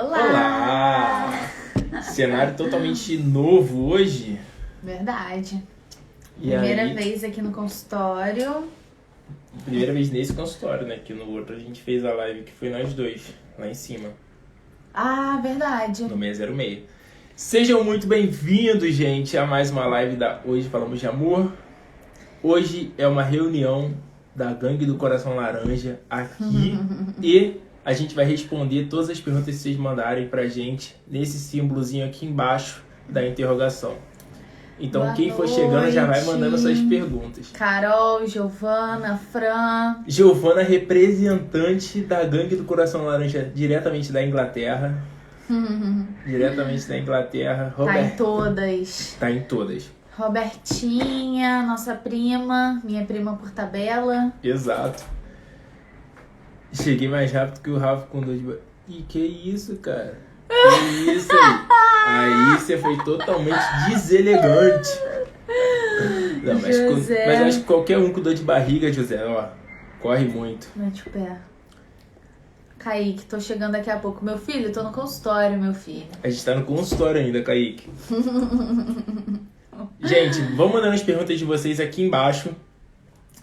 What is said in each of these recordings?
Olá! Cenário totalmente novo hoje. Verdade. E Primeira aí, vez aqui no consultório. primeira vez nesse consultório, né? Que no outro a gente fez a live que foi nós dois, lá em cima, Ah, verdade. no 606. Sejam muito bem-vindos, gente, a mais uma live da Hoje Falamos de Amor. Hoje é uma reunião da Gangue do Coração Laranja aqui e a gente vai responder todas as perguntas que vocês mandarem pra gente nesse símbolozinho aqui embaixo da interrogação. Então, Boa quem for chegando já vai noite. mandando suas perguntas. Carol, Giovana, Fran. Giovana, representante da Gangue do Coração Laranja, diretamente da Inglaterra. Diretamente da Inglaterra. Tá em todas. Tá em todas. Robertinha, nossa prima, minha prima por tabela. Exato. Cheguei mais rápido que o Rafa com dor de barriga. Ih, que isso, cara? Que isso aí? Aí você foi totalmente deselegante. Não, José. mas acho que qualquer um com dor de barriga, José, ó, corre muito. Mete o pé. Kaique, tô chegando daqui a pouco. Meu filho, tô no consultório, meu filho. A gente tá no consultório ainda, Kaique. Gente, vamos mandando as perguntas de vocês aqui embaixo.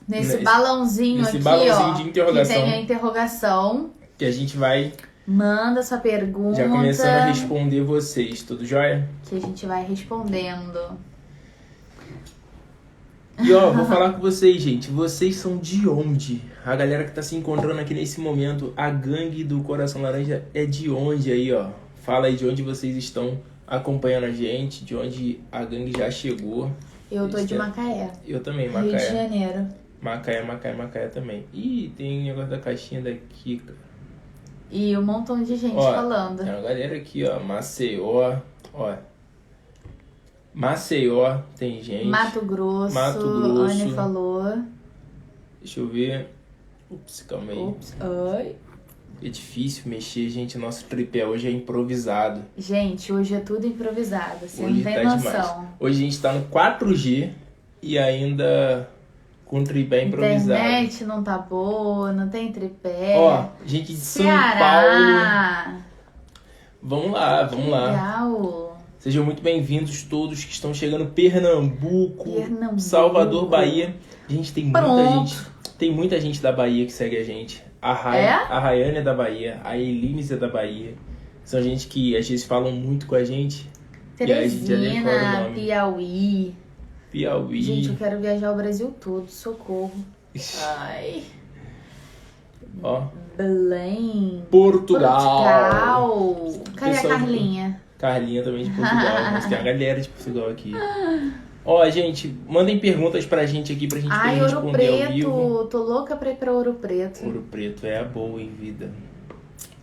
Nesse balãozinho nesse aqui, balãozinho ó, de interrogação. que tem a interrogação. Que a gente vai Manda sua pergunta. já começando a responder vocês, tudo jóia? Que a gente vai respondendo. E ó, vou falar com vocês, gente. Vocês são de onde? A galera que tá se encontrando aqui nesse momento, a Gangue do Coração Laranja é de onde aí, ó? Fala aí de onde vocês estão acompanhando a gente, de onde a gangue já chegou. Eu tô de Macaé. Eu também, Rio de Macaé. Janeiro. Macaé também. Ih, tem um negócio da caixinha daqui, cara. E um montão de gente Ó, falando. tem uma galera aqui, ó. Maceió, ó. Maceió, tem gente. Mato Grosso. Anne falou. Deixa eu ver. Ups, calma aí. Ups. Oi. É difícil mexer, gente. Nosso tripé hoje é improvisado. Gente, hoje é tudo improvisado. Você Hoje não tem tá noção. demais. Hoje a gente tá no 4G e ainda com tripé improvisado. Internet não tá boa, não tem tripé. Ó, gente de São Paulo. Ceará. Vamos lá. Legal. Sejam muito bem-vindos todos que estão chegando. Pernambuco, Pernambuco. Salvador, Bahia. Gente, tem muita Pronto. gente. Tem muita gente da Bahia que segue a gente. A Rayane é da Bahia, a Elines é da Bahia. São gente que às vezes falam muito com a gente. E aí a gente já decora o Teresina, nome. Piauí. Gente, eu Piauí. quero viajar o Brasil todo, socorro. Ai. Ó, Belém. Portugal. Cadê a Pessoal- Carlinha? Carlinha também de Portugal. Mas tem a galera de Portugal aqui. Ó, gente, mandem perguntas pra gente aqui pra gente Ai, poder Ouro responder ao vivo. Preto. Tô louca pra ir pra Ouro Preto. Ouro Preto é a boa em vida.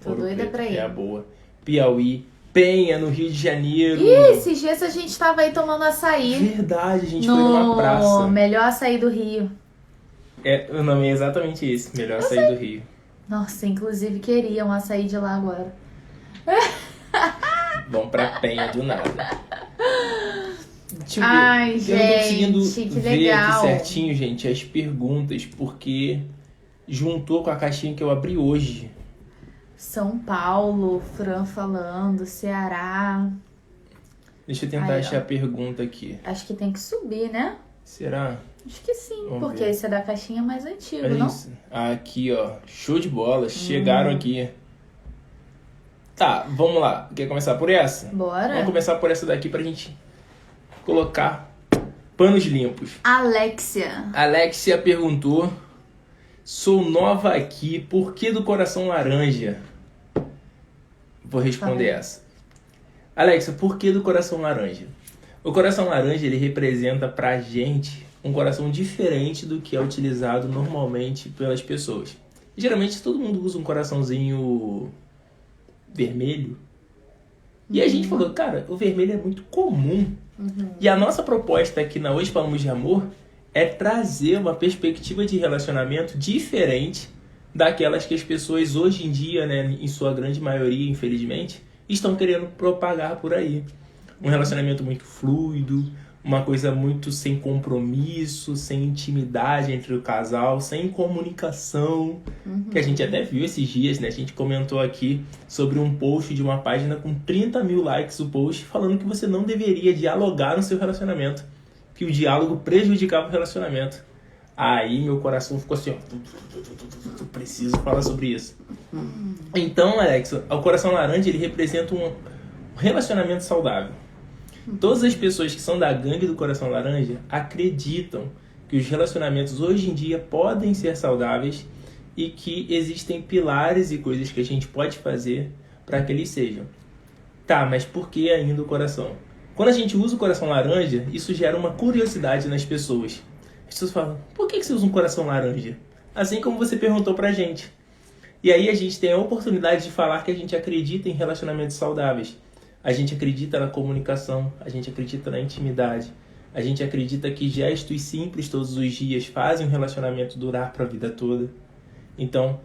Tô Ouro doida Preto pra ir. é a boa. Piauí, Penha, no Rio de Janeiro. Ih, esses dias a gente tava aí tomando açaí. Verdade, a gente foi numa praça. Melhor açaí do Rio. É, o nome é exatamente esse, melhor açaí do Rio. Nossa, inclusive queria um açaí de lá agora. Vamos pra Penha do nada. Deixa eu Ai, ver. Eu não tô conseguindo gente, que ver legal. aqui certinho, gente, as perguntas, porque juntou com a caixinha que eu abri hoje. São Paulo, Fran falando, Ceará. Deixa eu tentar Aí, ó. achar a pergunta aqui. Acho que tem que subir, né? Será? Acho que sim, Vamos porque ver. esse é da caixinha mais antigo, Olha não? isso. Aqui, ó. Show de bola. Chegaram aqui. Tá, vamos lá. Quer começar por essa? Bora. Vamos começar por essa daqui pra gente colocar panos limpos. Alexia. Alexia perguntou: sou nova aqui, por que do coração laranja? Vou responder essa. Alexia, por que do coração laranja? O coração laranja, ele representa pra gente um coração diferente do que é utilizado normalmente pelas pessoas. Geralmente todo mundo usa um coraçãozinho vermelho. E a gente falou, cara, o vermelho é muito comum. E a nossa proposta aqui na Hoje Falamos de Amor é trazer uma perspectiva de relacionamento diferente daquelas que as pessoas hoje em dia, né, em sua grande maioria, infelizmente, estão querendo propagar por aí. Um relacionamento muito fluido, uma coisa muito sem compromisso, sem intimidade entre o casal, sem comunicação, que a gente até viu esses dias, né? A gente comentou aqui sobre um post de uma página com 30 mil likes, o post falando que você não deveria dialogar no seu relacionamento, que o diálogo prejudicava o relacionamento. Aí meu coração ficou assim, ó, preciso falar sobre isso. Então, Alex, o Coração Laranja, ele representa um relacionamento saudável. Todas as pessoas que são da gangue do Coração Laranja acreditam que os relacionamentos hoje em dia podem ser saudáveis e que existem pilares e coisas que a gente pode fazer para que eles sejam. Tá, mas por que ainda o coração? Quando a gente usa o Coração Laranja, isso gera uma curiosidade nas pessoas. As pessoas falam, por que você usa um coração laranja? Assim como você perguntou pra gente. E aí a gente tem a oportunidade de falar que a gente acredita em relacionamentos saudáveis. A gente acredita na comunicação, a gente acredita na intimidade, a gente acredita que gestos simples todos os dias fazem um relacionamento durar para a vida toda. Então,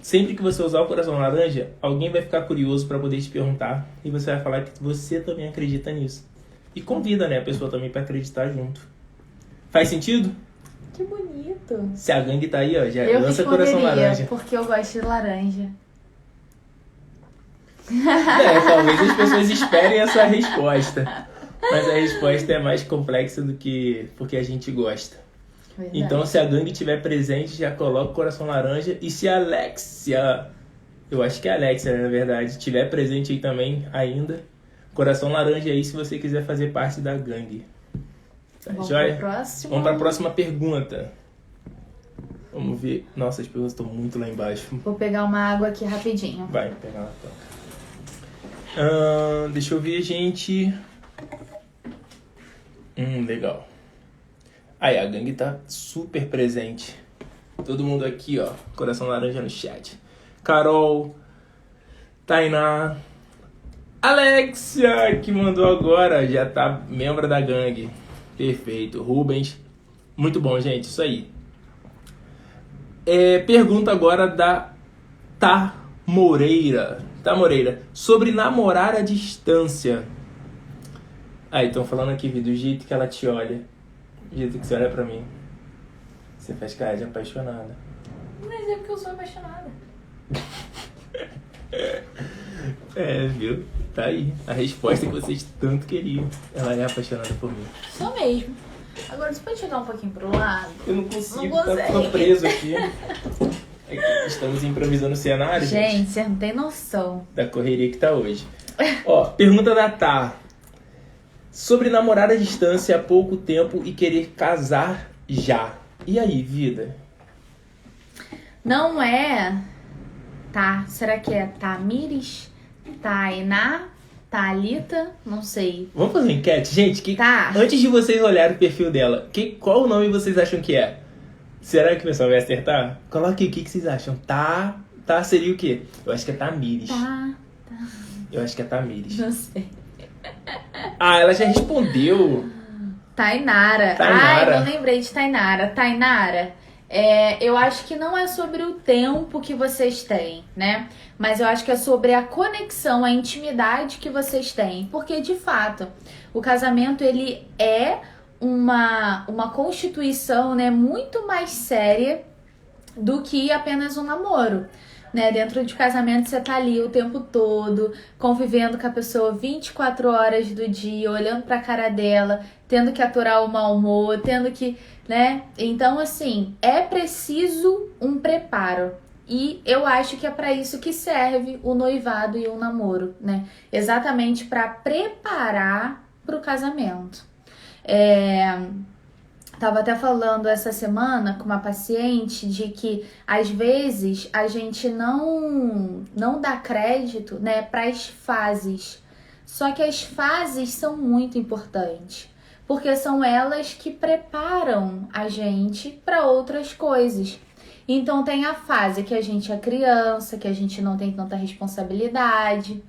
sempre que você usar o Coração Laranja, alguém vai ficar curioso para poder te perguntar e você vai falar que você também acredita nisso. E convida, né, a pessoa também para acreditar junto. Faz sentido? Que bonito. Se a gangue tá aí, ó, já Eu lança Coração Laranja. porque eu gosto de laranja. Talvez as pessoas esperem essa resposta. Mas a resposta é mais complexa do que porque a gente gosta. Verdade. Então, se a gangue estiver presente, já coloca o Coração Laranja. E se a Alexia, eu acho que é a Alexia, né, na verdade, estiver presente aí também ainda, Coração Laranja aí se você quiser fazer parte da gangue. Tá, Vamos joia? pro próximo. Vamos para a próxima pergunta. Vamos ver. Nossa, as perguntas estão muito lá embaixo. Vou pegar uma água aqui rapidinho. Vai, pega lá. Deixa eu ver, gente. Legal. Aí, a gangue tá super presente. Todo mundo aqui, ó. Coração Laranja no chat. Carol. Tainá. Alexia, que mandou agora. Já tá membro da gangue. Perfeito. Rubens. Muito bom, gente. Isso aí. Pergunta agora da Moreira, sobre namorar à distância. Aí, estão falando aqui, do jeito que ela te olha, do jeito que você olha pra mim, você faz cara de apaixonada. Mas é porque eu sou apaixonada. Viu? Tá aí, a resposta que vocês tanto queriam. Ela é apaixonada por mim. Sou mesmo. Agora, você pode chegar um pouquinho pro lado? Eu não consigo, Não consegue. tô preso aqui. Estamos improvisando o cenário, Gente, você não tem noção. da correria que tá hoje. Ó, pergunta da Tá. Sobre namorar à distância há pouco tempo e querer casar já. E aí, vida? Não é... Tá, será que é Tamires? Tainá? Thalita? Não sei. Vamos fazer uma enquete? Gente, Tá. antes de vocês olharem o perfil dela, qual o nome vocês acham que é? Será que o pessoal vai acertar? Coloque aí, o que vocês acham? Tá seria o quê? Eu acho que é Tamires. Tá. Eu acho que é Tamires. Não sei. Ela já respondeu. Tainara. Tainara. Ai, não lembrei de Tainara. Tainara, eu acho que não é sobre o tempo que vocês têm, né? Mas eu acho que é sobre a conexão, a intimidade que vocês têm. Porque, de fato, o casamento, ele é uma constituição, né, muito mais séria do que apenas um namoro. Né? Dentro de casamento você tá ali o tempo todo, convivendo com a pessoa 24 horas do dia, olhando pra cara dela, tendo que aturar o mau humor, tendo que, né? Então, assim, é preciso um preparo. E eu acho que é para isso que serve o noivado e o namoro, né? Exatamente para preparar pro casamento. Tava até falando essa semana com uma paciente de que às vezes a gente não dá crédito, né, para as fases. Só que as fases são muito importantes, porque são elas que preparam a gente para outras coisas. Então tem a fase que a gente é criança, que a gente não tem tanta responsabilidade.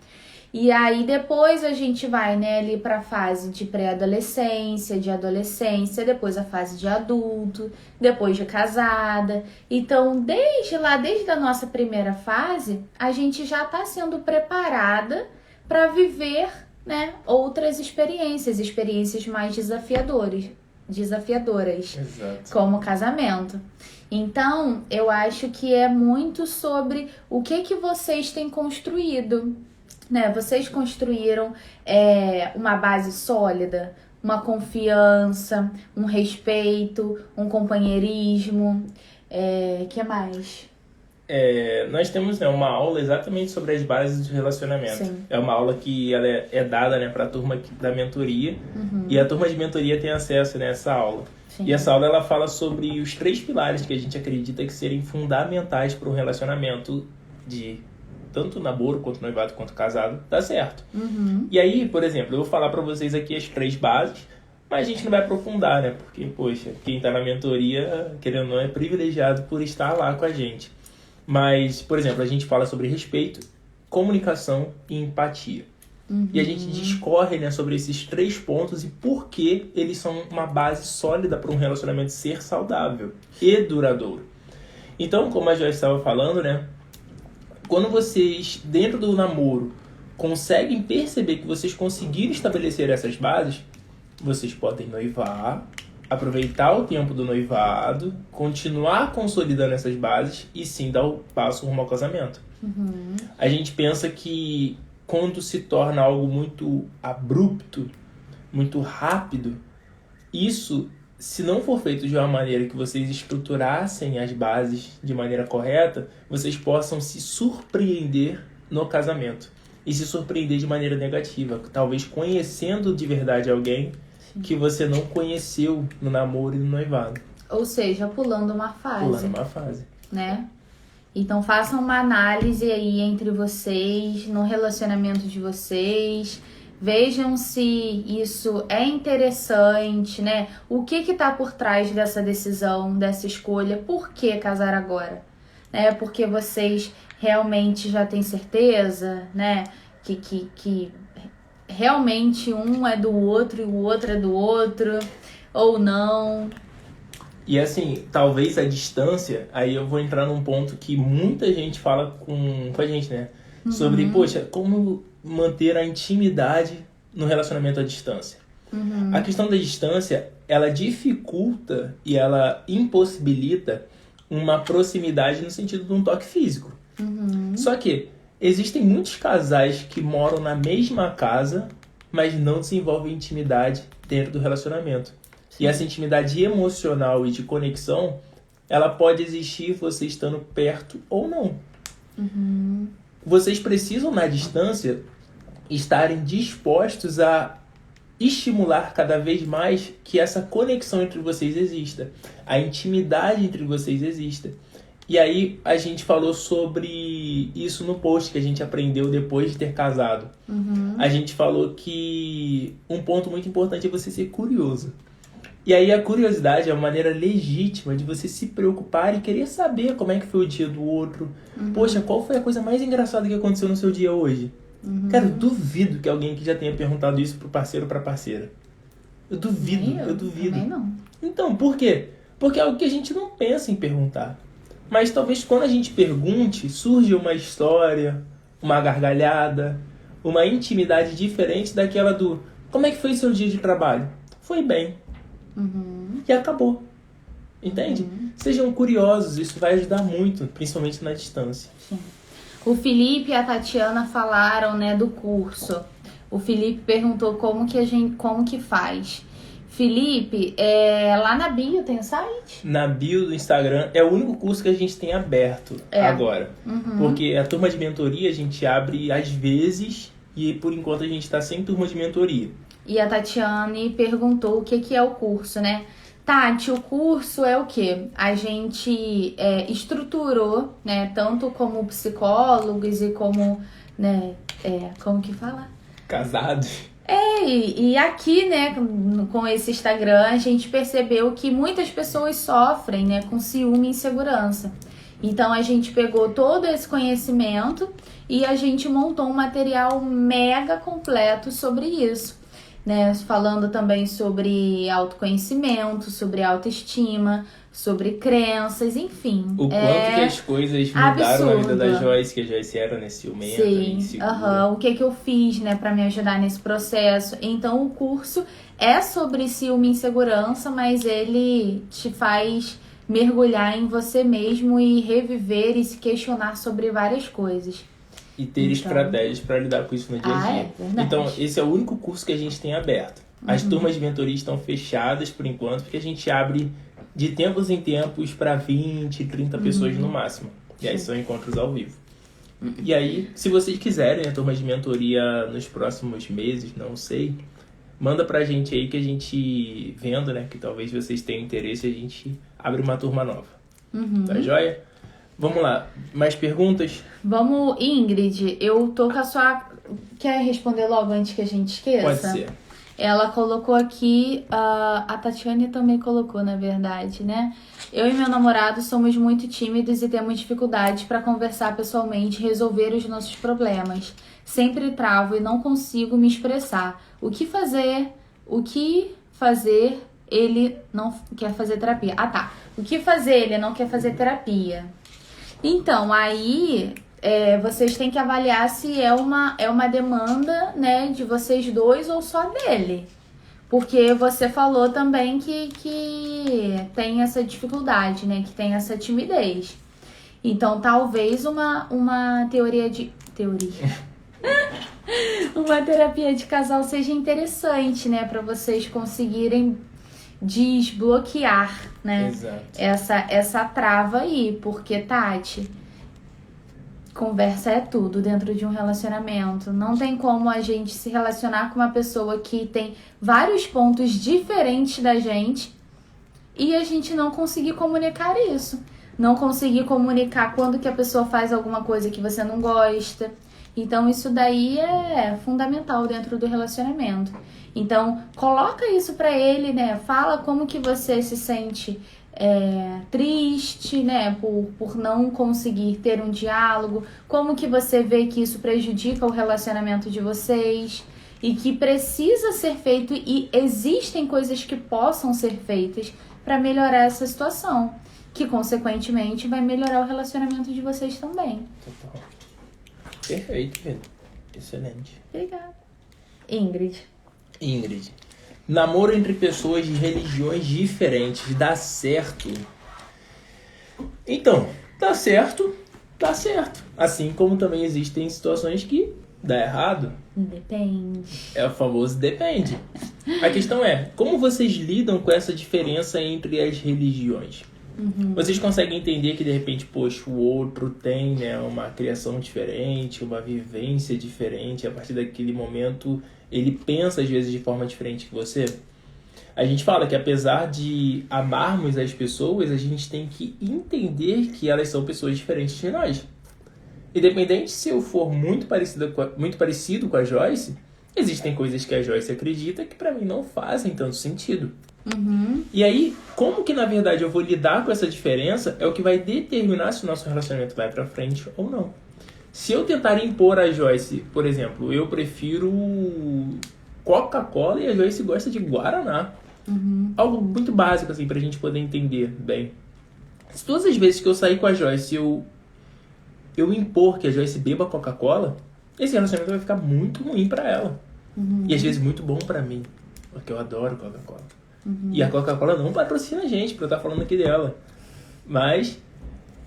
E aí depois a gente vai, né, ali para a fase de pré-adolescência, de adolescência, depois a fase de adulto, depois de casada. Então, desde a nossa primeira fase, a gente já está sendo preparada para viver né, outras experiências mais desafiadoras, Exato. como casamento. Então, eu acho que é muito sobre o que vocês têm construído, né? Vocês construíram uma base sólida, uma confiança, um respeito, um companheirismo. Que mais? Nós temos, né, uma aula exatamente sobre as bases do relacionamento. Sim. É uma aula que ela é dada, né, para a turma da mentoria. Uhum. E a turma de mentoria tem acesso, né, a essa aula. Sim. E essa aula ela fala sobre os 3 pilares que a gente acredita que serem fundamentais para um relacionamento de tanto namoro, quanto noivado, quanto casado, dar certo. Uhum. E aí, por exemplo, eu vou falar para vocês aqui as 3 bases, mas a gente não vai aprofundar, né? Porque, poxa, quem está na mentoria, querendo ou não, é privilegiado por estar lá com a gente. Mas, por exemplo, a gente fala sobre respeito, comunicação e empatia. Uhum. E a gente discorre, né, sobre esses 3 pontos e por que eles são uma base sólida para um relacionamento ser saudável e duradouro. Então, como a Joyce estava falando, né, quando vocês, dentro do namoro, conseguem perceber que vocês conseguiram estabelecer essas bases, vocês podem noivar, aproveitar o tempo do noivado, continuar consolidando essas bases e sim dar o passo rumo ao casamento. Uhum. A gente pensa que quando se torna algo muito abrupto, muito rápido, isso, se não for feito de uma maneira que vocês estruturassem as bases de maneira correta, vocês possam se surpreender no casamento. E se surpreender de maneira negativa, talvez conhecendo de verdade alguém que você não conheceu no namoro e no noivado. Ou seja, pulando uma fase. Pulando uma fase. Né? Então façam uma análise aí entre vocês, no relacionamento de vocês. Vejam se isso é interessante, né? O que tá por trás dessa decisão, dessa escolha? Por que casar agora? Né? Porque vocês realmente já têm certeza, né? Que realmente um é do outro e o outro é do outro, ou não. E assim, talvez a distância, aí eu vou entrar num ponto que muita gente fala com a gente, né? Sobre, poxa, como manter a intimidade no relacionamento à distância. A questão da distância, ela dificulta e ela impossibilita uma proximidade no sentido de um toque físico. Só que existem muitos casais que moram na mesma casa, mas não desenvolvem intimidade dentro do relacionamento. E essa intimidade emocional e de conexão, ela pode existir você estando perto ou não. Vocês precisam, na distância, estarem dispostos a estimular cada vez mais que essa conexão entre vocês exista. A intimidade entre vocês exista. E aí a gente falou sobre isso no post que a gente aprendeu depois de ter casado. A gente falou que um ponto muito importante é você ser curioso. E aí a curiosidade é uma maneira legítima de você se preocupar e querer saber como é que foi o dia do outro. Poxa, qual foi a coisa mais engraçada que aconteceu no seu dia hoje? Cara, eu duvido que alguém que já tenha perguntado isso pro parceiro ou pra parceira. Eu duvido, eu duvido. Também não. Então, por quê? Porque é algo que a gente não pensa em perguntar. Mas talvez quando a gente pergunte, surge uma história, uma gargalhada, uma intimidade diferente daquela do como é que foi seu dia de trabalho? Foi bem. E acabou. Entende? Sejam curiosos, isso vai ajudar muito, principalmente na distância. Sim. O Felipe e a Tatiana falaram, né, do curso. O Felipe perguntou como que faz. Felipe, lá na bio tem o site? Na bio do Instagram é o único curso que a gente tem aberto agora. Porque a turma de mentoria a gente abre às vezes e por enquanto a gente está sem turma de mentoria. E a Tatiane perguntou o que é o curso, né? Tati, o curso é o quê? A gente estruturou, né, tanto como psicólogos e como, né, como que fala? Casados. E aqui, né, com esse Instagram, a gente percebeu que muitas pessoas sofrem, né, com ciúme e insegurança. Então, a gente pegou todo esse conhecimento e a gente montou um material mega completo sobre isso. Né, falando também sobre autoconhecimento, sobre autoestima, sobre crenças, enfim. O quanto que as coisas mudaram na vida da absurdo. Joyce, que a Joyce era, né, ciumenta, Sim, insegura. o que eu fiz, né, pra me ajudar nesse processo. Então, o curso é sobre ciúme e insegurança, mas ele te faz mergulhar em você mesmo e reviver e se questionar sobre várias coisas. E ter estratégias para lidar com isso no dia a dia. É verdade. Então, esse é o único curso que a gente tem aberto. As turmas de mentoria estão fechadas por enquanto, porque a gente abre de tempos em tempos para 20, 30 pessoas no máximo. E aí são encontros ao vivo. E aí, se vocês quiserem a turma de mentoria nos próximos meses, não sei, manda pra gente aí que a gente, vendo, né, que talvez vocês tenham interesse, a gente abre uma turma nova. Tá joia? Vamos lá. Mais perguntas? Vamos, Ingrid, eu tô com a sua... Quer responder logo antes que a gente esqueça? Pode ser. Ela colocou aqui, a Tatiane também colocou, na verdade, né? Eu e meu namorado somos muito tímidos e temos dificuldades para conversar pessoalmente e resolver os nossos problemas. Sempre travo e não consigo me expressar. O que fazer? Ele não quer fazer terapia. Ah, tá. O que fazer? Ele não quer fazer terapia. Então, aí... vocês têm que avaliar se é uma demanda, né, de vocês dois ou só dele. Porque você falou também que tem essa dificuldade, né, que tem essa timidez. Então, talvez uma uma terapia de casal seja interessante, né, para vocês conseguirem desbloquear, né, Exato. essa trava aí. Porque, Tati... Conversa é tudo dentro de um relacionamento. Não tem como a gente se relacionar com uma pessoa que tem vários pontos diferentes da gente e a gente não conseguir comunicar isso. Não conseguir comunicar quando que a pessoa faz alguma coisa que você não gosta. Então, isso daí é fundamental dentro do relacionamento. Então, coloca isso pra ele, né? Fala como que você se sente triste, né, por não conseguir ter um diálogo, como que você vê que isso prejudica o relacionamento de vocês e que precisa ser feito e existem coisas que possam ser feitas para melhorar essa situação, que consequentemente vai melhorar o relacionamento de vocês também. Total. Perfeito, Pedro. Excelente. Obrigada. Ingrid. Namoro entre pessoas de religiões diferentes dá certo? Então, dá certo. Assim como também existem situações que dá errado. Depende. É o famoso depende. A questão é, como vocês lidam com essa diferença entre as religiões? Vocês conseguem entender que de repente, poxa, o outro tem, né, uma criação diferente, uma vivência diferente, a partir daquele momento ele pensa às vezes de forma diferente que você? A gente fala que apesar de amarmos as pessoas, a gente tem que entender que elas são pessoas diferentes de nós. Independente se eu for muito parecido com a Joyce, existem coisas que a Joyce acredita que pra mim não fazem tanto sentido. E aí, como que na verdade eu vou lidar com essa diferença é o que vai determinar se o nosso relacionamento vai pra frente ou não. Se eu tentar impor a Joyce, por exemplo, eu prefiro Coca-Cola e a Joyce gosta de Guaraná. Algo muito básico assim pra gente poder entender bem. Se todas as vezes que eu sair com a Joyce eu impor que a Joyce beba Coca-Cola, esse relacionamento vai ficar muito ruim pra ela. E às vezes muito bom pra mim, porque eu adoro Coca-Cola. E a Coca-Cola não patrocina a gente pra eu estar falando aqui dela. Mas,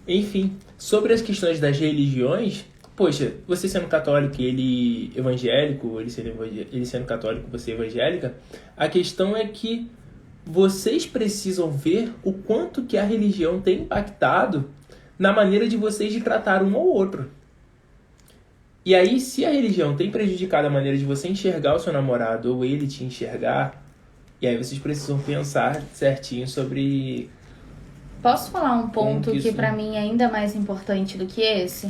enfim, sobre as questões das religiões, poxa, você sendo católico e ele evangélico, ele sendo católico, você evangélica, a questão é que vocês precisam ver o quanto que a religião tem impactado na maneira de vocês de tratar um ao outro. E aí, se a religião tem prejudicado a maneira de você enxergar o seu namorado ou ele te enxergar, e aí vocês precisam pensar certinho sobre... Posso falar um ponto que pra mim é ainda mais importante do que esse?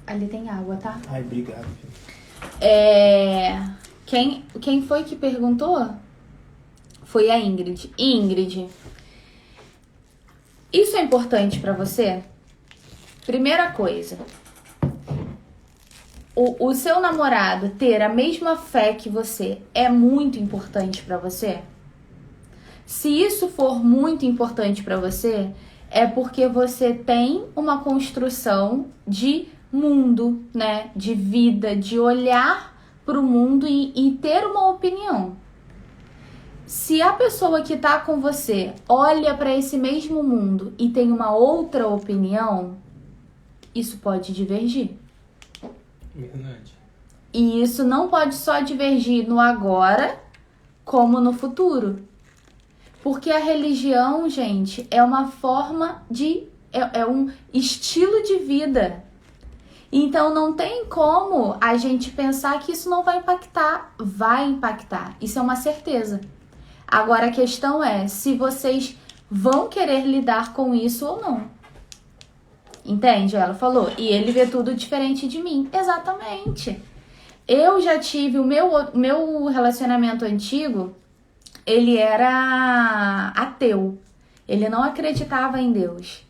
Ali tem água, tá? Ai, obrigado. Quem foi que perguntou? Foi a Ingrid. Ingrid, isso é importante pra você? Primeira coisa, o seu namorado ter a mesma fé que você é muito importante pra você? Se isso for muito importante para você, é porque você tem uma construção de mundo, né? De vida, de olhar para o mundo e ter uma opinião. Se a pessoa que está com você olha para esse mesmo mundo e tem uma outra opinião, isso pode divergir. Verdade. E isso não pode só divergir no agora, como no futuro. Porque a religião, gente, é uma forma de... é um estilo de vida. Então não tem como a gente pensar que isso não vai impactar. Vai impactar. Isso é uma certeza. Agora a questão é se vocês vão querer lidar com isso ou não. Entende? Ela falou. E ele vê tudo diferente de mim. Exatamente. Eu já tive o meu relacionamento antigo, ele era ateu. Ele não acreditava em Deus.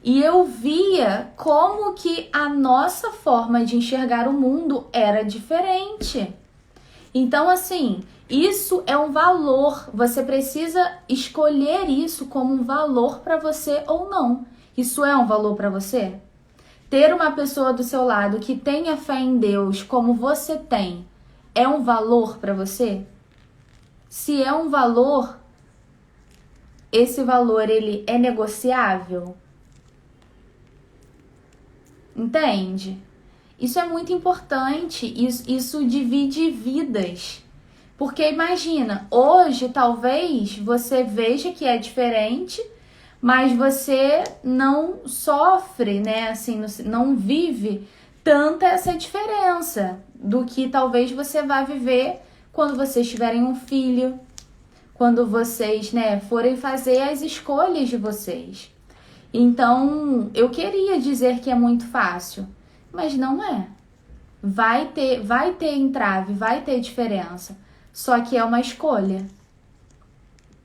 E eu via como que a nossa forma de enxergar o mundo era diferente. Então, assim, isso é um valor. Você precisa escolher isso como um valor para você ou não. Isso é um valor para você? Ter uma pessoa do seu lado que tenha fé em Deus como você tem, é um valor para você? Se é um valor, esse valor ele é negociável? Entende? Isso é muito importante, isso divide vidas. Porque imagina, hoje talvez você veja que é diferente, mas você não sofre, né? Assim, não vive tanta essa diferença do que talvez você vá viver quando vocês tiverem um filho, quando vocês, né, forem fazer as escolhas de vocês. Então, eu queria dizer que é muito fácil, mas não é. Vai ter entrave, vai ter diferença. Só que é uma escolha.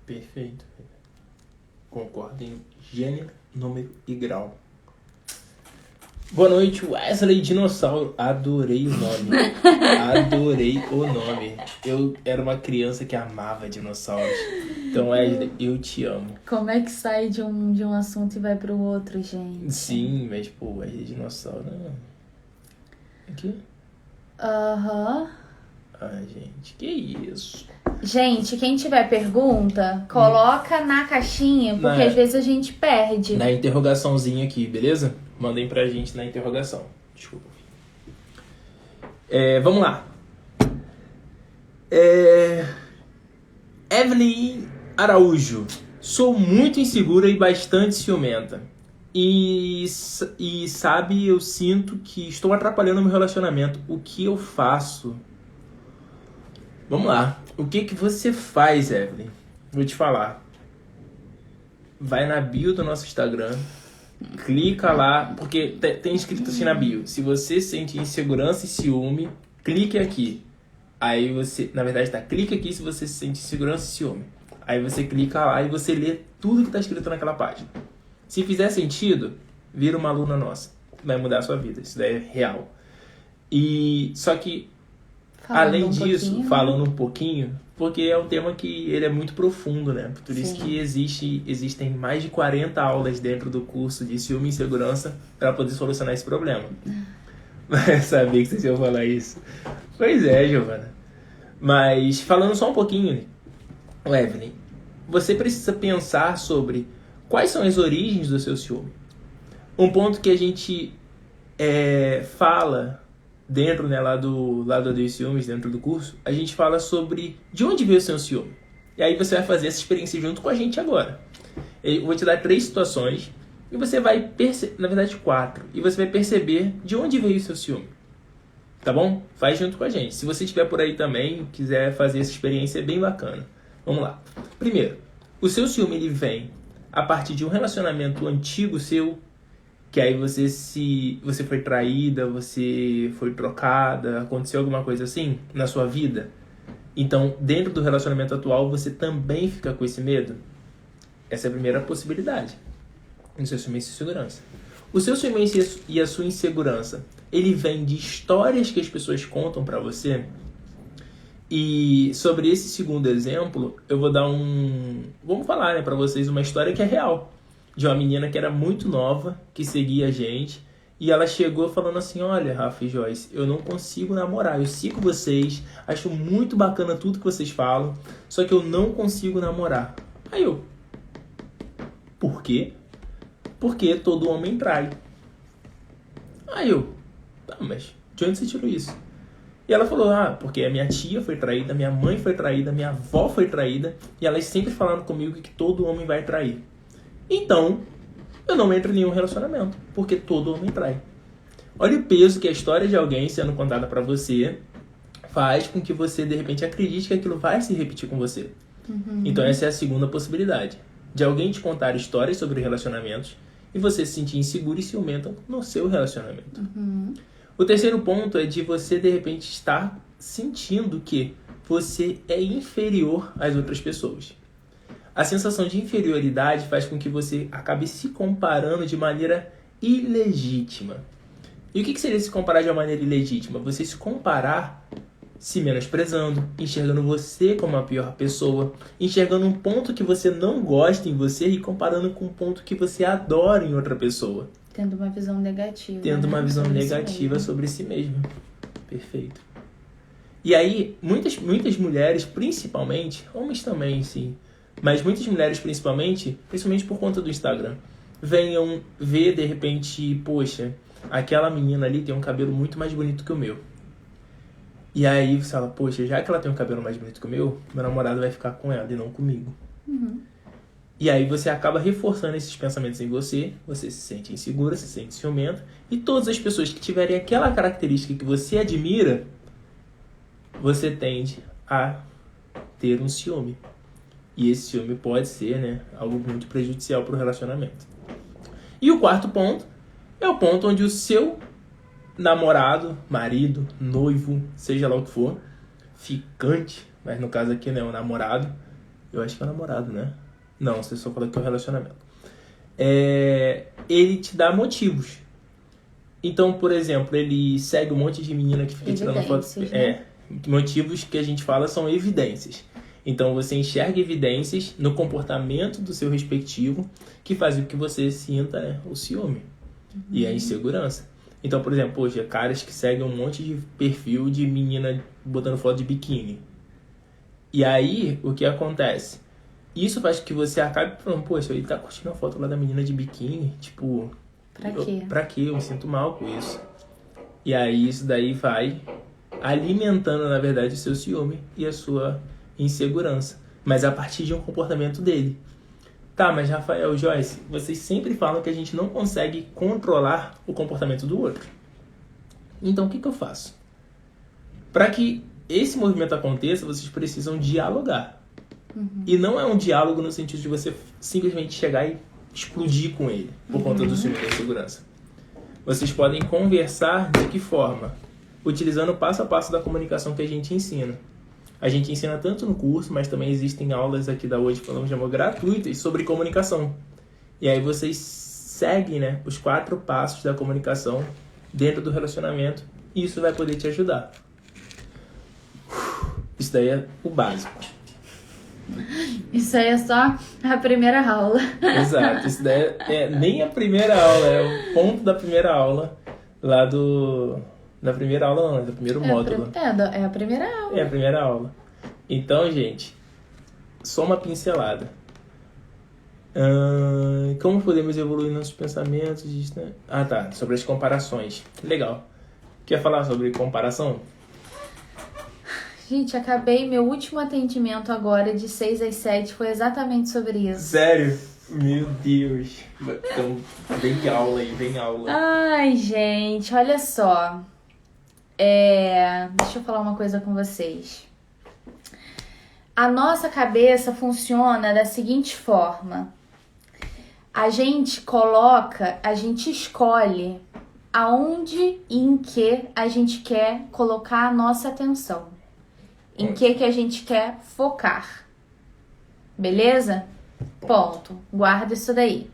Perfeito. Concordo em gênero, número e grau. Boa noite, Wesley Dinossauro. Adorei o nome. Adorei o nome. Eu era uma criança que amava dinossauros. Então, Wesley, eu te amo. Como é que sai de um assunto e vai pro outro, gente? Sim, mas, pô, Wesley Dinossauro... Aqui? Aham. Ai, gente, que isso? Gente, quem tiver pergunta, coloca na caixinha, porque às vezes a gente perde. Na interrogaçãozinha aqui, beleza? Mandem pra gente na interrogação. Desculpa. Vamos lá. Evelyn Araújo. Sou muito insegura e bastante ciumenta. E sabe, eu sinto que estou atrapalhando meu relacionamento. O que eu faço? Vamos lá. O que você faz, Evelyn? Vou te falar. Vai na bio do nosso Instagram. Clica lá, porque tem escrito assim na bio. Se você sente insegurança e ciúme, clique aqui. Aí você, na verdade clica aqui se você sente insegurança e ciúme. Aí você clica lá e você lê tudo que está escrito naquela página. Se fizer sentido, vira uma aluna nossa. Vai mudar a sua vida, isso daí é real. E só que, além disso, falando um pouquinho, porque é um tema que ele é muito profundo, né? Por isso que existem mais de 40 aulas dentro do curso de ciúme e insegurança para poder solucionar esse problema. Mas sabia que vocês iam falar isso. Pois é, Giovana. Mas falando só um pouquinho, Evelyn, você precisa pensar sobre quais são as origens do seu ciúme. Um ponto que a gente fala dentro, né, lá do lado dos ciúmes, dentro do curso, a gente fala sobre de onde veio o seu ciúme. E aí você vai fazer essa experiência junto com a gente agora. Eu vou te dar 3 situações e você vai perceber, na verdade 4, e você vai perceber de onde veio o seu ciúme. Tá bom? Faz junto com a gente. Se você estiver por aí também, quiser fazer essa experiência, é bem bacana. Vamos lá. Primeiro, o seu ciúme ele vem a partir de um relacionamento antigo seu, que aí você foi traída, você foi trocada, aconteceu alguma coisa assim na sua vida. Então, dentro do relacionamento atual, você também fica com esse medo? Essa é a primeira possibilidade. O seu ciúme e insegurança. O seu ciúme e a sua insegurança, ele vem de histórias que as pessoas contam pra você E sobre esse segundo exemplo, eu vou dar vamos falar, né, pra vocês uma história que é real. De uma menina que era muito nova, que seguia a gente. E ela chegou falando assim, olha, Rafa e Joyce, eu não consigo namorar. Eu sigo vocês, acho muito bacana tudo que vocês falam, só que eu não consigo namorar. Aí eu, por quê? Porque todo homem trai. Aí eu, tá, mas de onde você tirou isso? E ela falou, porque a minha tia foi traída, minha mãe foi traída, minha avó foi traída, e elas sempre falaram comigo que todo homem vai trair. Então, eu não entro em nenhum relacionamento, porque todo homem trai. Olha o peso que a história de alguém sendo contada pra você faz com que você, de repente, acredite que aquilo vai se repetir com você. Então, essa é a segunda possibilidade. De alguém te contar histórias sobre relacionamentos e você se sentir inseguro e ciumenta no seu relacionamento. O terceiro ponto é de você, de repente, estar sentindo que você é inferior às outras pessoas. A sensação de inferioridade faz com que você acabe se comparando de maneira ilegítima. E o que seria se comparar de uma maneira ilegítima? Você se comparar se menosprezando, enxergando você como a pior pessoa, enxergando um ponto que você não gosta em você e comparando com um ponto que você adora em outra pessoa. Tendo uma visão negativa. Tendo uma visão negativa sobre si mesmo. Perfeito. E aí, muitas mulheres, principalmente, homens também, sim, mas muitas mulheres principalmente por conta do Instagram, venham ver de repente, poxa, aquela menina ali tem um cabelo muito mais bonito que o meu. E aí você fala, poxa, já que ela tem um cabelo mais bonito que o meu namorado vai ficar com ela e não comigo. E aí você acaba reforçando esses pensamentos em você se sente insegura, se sente ciumento, e todas as pessoas que tiverem aquela característica que você admira, você tende a ter um ciúme. E esse ciúme pode ser, né, algo muito prejudicial para o relacionamento. E o quarto ponto é o ponto onde o seu namorado, marido, noivo, seja lá o que for, ficante, mas no caso aqui, né, o namorado, eu acho que é o namorado, né? Não, você só falou que é o relacionamento. Ele te dá motivos. Então, por exemplo, ele segue um monte de menina que fica tirando fotos. Né? Motivos que a gente fala são evidências. Então, você enxerga evidências no comportamento do seu respectivo que faz com que você sinta o ciúme e a insegurança. Então, por exemplo, poxa, caras que seguem um monte de perfil de menina botando foto de biquíni. E aí, o que acontece? Isso faz com que você acabe falando, poxa, ele tá curtindo a foto lá da menina de biquíni, tipo... Pra quê? Eu me sinto mal com isso. E aí, isso daí vai alimentando, na verdade, o seu ciúme e a sua insegurança. Mas a partir de um comportamento dele. Tá, mas Rafael, Joyce, vocês sempre falam que a gente não consegue controlar o comportamento do outro. Então, o que eu faço? Para que esse movimento aconteça, vocês precisam dialogar. E não é um diálogo no sentido de você simplesmente chegar e explodir com ele por conta do ciúme e da insegurança. Vocês podem conversar de que forma? Utilizando o passo a passo da comunicação que a gente ensina. A gente ensina tanto no curso, mas também existem aulas aqui da Hoje Falamos de Amor gratuitas sobre comunicação. E aí vocês seguem, né, os 4 passos da comunicação dentro do relacionamento e isso vai poder te ajudar. Isso daí é o básico. Isso aí é só a primeira aula. Exato, isso daí é nem a primeira aula, é o ponto da primeira aula lá da primeira aula não, do primeiro módulo. É a primeira aula. É a primeira aula. Então, gente, só uma pincelada. Como podemos evoluir nossos pensamentos? Né? Tá, sobre as comparações. Legal. Quer falar sobre comparação? Gente, acabei meu último atendimento agora de 6 às 7, foi exatamente sobre isso. Sério? Meu Deus. Então, vem aula aí, vem aula. Ai, gente, olha só. Deixa eu falar uma coisa com vocês. A nossa cabeça funciona da seguinte forma. A gente escolhe aonde e em que a gente quer colocar a nossa atenção. Em que a gente quer focar. Beleza? Ponto. Guarda isso daí.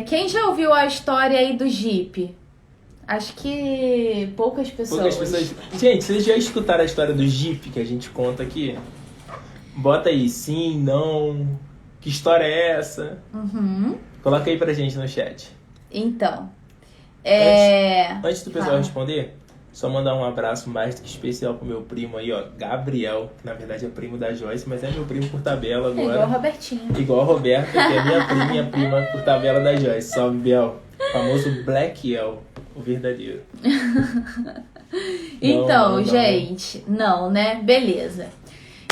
Quem já ouviu a história aí do Jeep? Acho que poucas pessoas. Gente, vocês já escutaram a história do Jeep que a gente conta aqui? Bota aí, sim, não. Que história é essa? Uhum. Coloca aí pra gente no chat. Então, Antes do pessoal responder, só mandar um abraço mais do que especial pro meu primo aí, ó, Gabriel, que na verdade é primo da Joyce, mas é meu primo por tabela agora. Igual o Robertinho. Igual a Roberta, que é minha prima por tabela da Joyce. Salve, Biel. Famoso Black El, o verdadeiro. Então, gente, não, né? Beleza.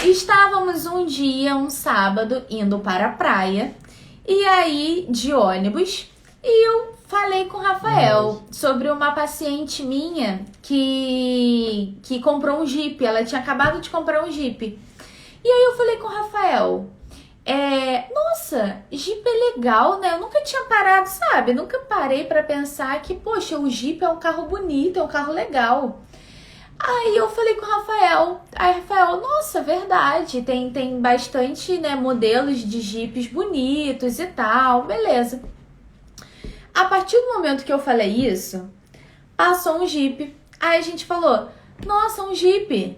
Estávamos um dia, um sábado, indo para a praia, e aí, de ônibus, e eu falei com o Rafael sobre uma paciente minha que comprou um Jeep. Ela tinha acabado de comprar um Jeep. E aí eu falei com o Rafael, nossa, Jeep é legal, né? Eu nunca tinha parado, sabe? Nunca parei pra pensar que, poxa, o Jeep é um carro bonito, é um carro legal. Aí eu falei com o Rafael, nossa, verdade, tem bastante, né, modelos de Jeeps bonitos e tal, beleza. A partir do momento que eu falei isso, passou um Jeep. Aí a gente falou, nossa, um Jeep.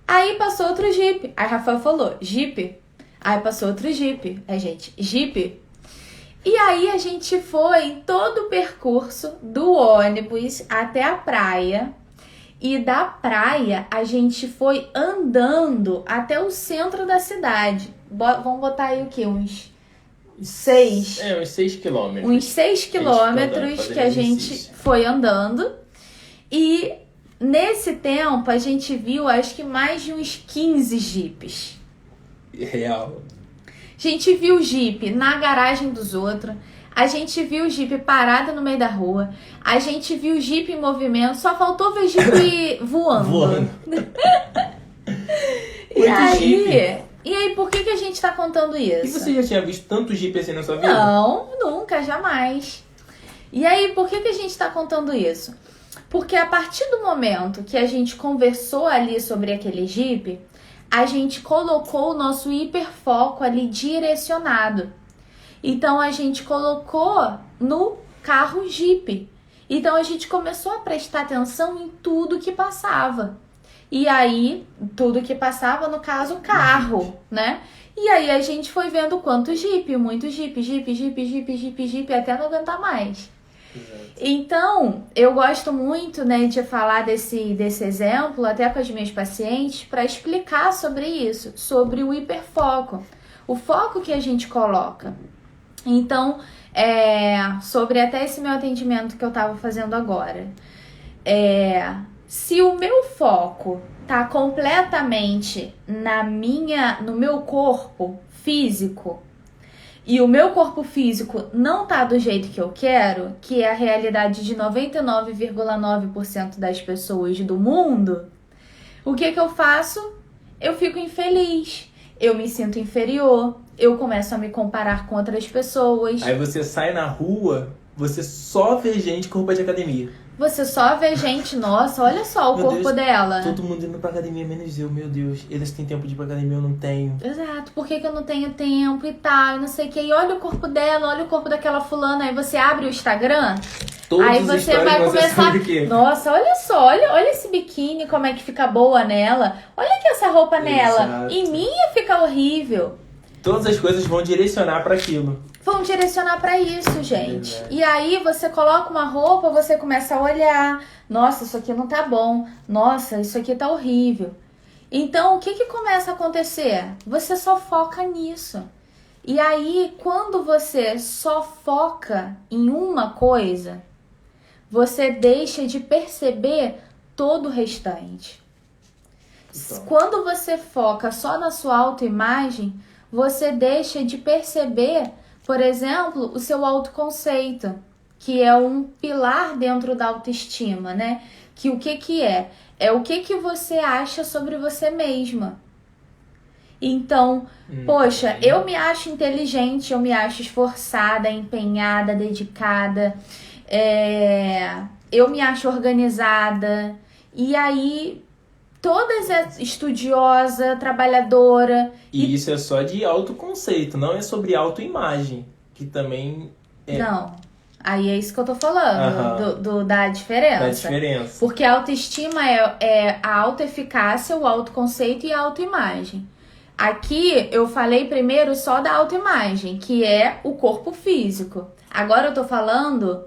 Aí passou outro Jeep. Aí Rafael falou, Jeep. Aí passou outro Jeep. Aí, gente, Jeep. E aí a gente foi em todo o percurso do ônibus até a praia. E da praia a gente foi andando até o centro da cidade. Vamos botar aí o quê? Uns 6 quilômetros. Uns 6 quilômetros que a gente foi andando. E nesse tempo a gente viu acho que mais de uns 15 jipes. Real. A gente viu o jipe na garagem dos outros. A gente viu o jipe parado no meio da rua. A gente viu o jipe em movimento. Só faltou ver jipe voando. E aí, por que a gente tá contando isso? E você já tinha visto tanto Jeep assim na sua vida? Não, nunca, jamais. E aí, por que a gente tá contando isso? Porque a partir do momento que a gente conversou ali sobre aquele Jeep, a gente colocou o nosso hiperfoco ali direcionado. Então, a gente colocou no carro Jeep. Então, a gente começou a prestar atenção em tudo que passava. E aí, tudo que passava, no caso, carro, né? E aí a gente foi vendo quanto Jeep, muito Jeep, até não aguentar mais. Exato. Então, eu gosto muito, né, de falar desse exemplo, até com as minhas pacientes, para explicar sobre isso, sobre o hiperfoco, o foco que a gente coloca. Então, sobre até esse meu atendimento que eu estava fazendo agora, se o meu foco tá completamente no meu corpo físico e o meu corpo físico não tá do jeito que eu quero, que é a realidade de 99,9% das pessoas do mundo, o que eu faço? Eu fico infeliz, eu me sinto inferior, eu começo a me comparar com outras pessoas. Aí você sai na rua, você só vê gente com roupa de academia. Você só vê gente, nossa, olha só o meu corpo Deus, dela. Todo mundo indo pra academia, menos eu, meu Deus. Eles têm tempo de ir pra academia, eu não tenho. Exato, por que eu não tenho tempo e tal, não sei o que. E olha o corpo dela, olha o corpo daquela fulana. Aí você abre o Instagram, aí você vai começar... Nossa, olha só, olha esse biquíni, como é que fica boa nela. Olha aqui essa roupa nela. E minha fica horrível. Todas as coisas vão direcionar pra aquilo. Vão direcionar pra isso, gente. E aí você coloca uma roupa, você começa a olhar. Nossa, isso aqui não tá bom. Nossa, isso aqui tá horrível. Então, o que começa a acontecer? Você só foca nisso. E aí, quando você só foca em uma coisa, você deixa de perceber todo o restante. Então. Quando você foca só na sua autoimagem, você deixa de perceber, por exemplo, o seu autoconceito, que é um pilar dentro da autoestima, né? Que o que é? É o que você acha sobre você mesma. Então, poxa, eu me acho inteligente, eu me acho esforçada, empenhada, dedicada, eu me acho organizada, e aí... Todas estudiosa, trabalhadora. E isso é só de autoconceito, não é sobre autoimagem, que também é... Não. Aí é isso que eu tô falando, da diferença. Da diferença. Porque a autoestima é a autoeficácia, o autoconceito e a autoimagem. Aqui eu falei primeiro só da autoimagem, que é o corpo físico. Agora eu tô falando...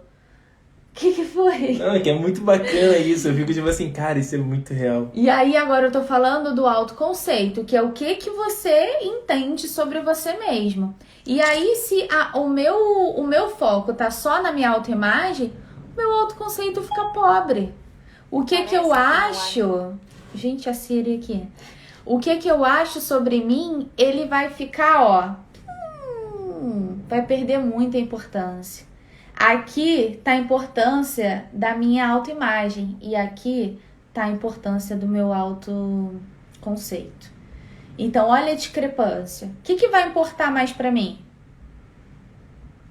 O que foi? Não, é que é muito bacana isso. Eu fico tipo assim, cara, isso é muito real. E aí agora eu tô falando do autoconceito, que é o que você entende sobre você mesmo. E aí se o meu foco tá só na minha autoimagem, o meu autoconceito fica pobre. O que eu acho... Gente, a Siri aqui. O que eu acho sobre mim, ele vai ficar, vai perder muita importância. Aqui tá a importância da minha autoimagem e aqui tá a importância do meu autoconceito. Então, olha a discrepância. O que vai importar mais pra mim?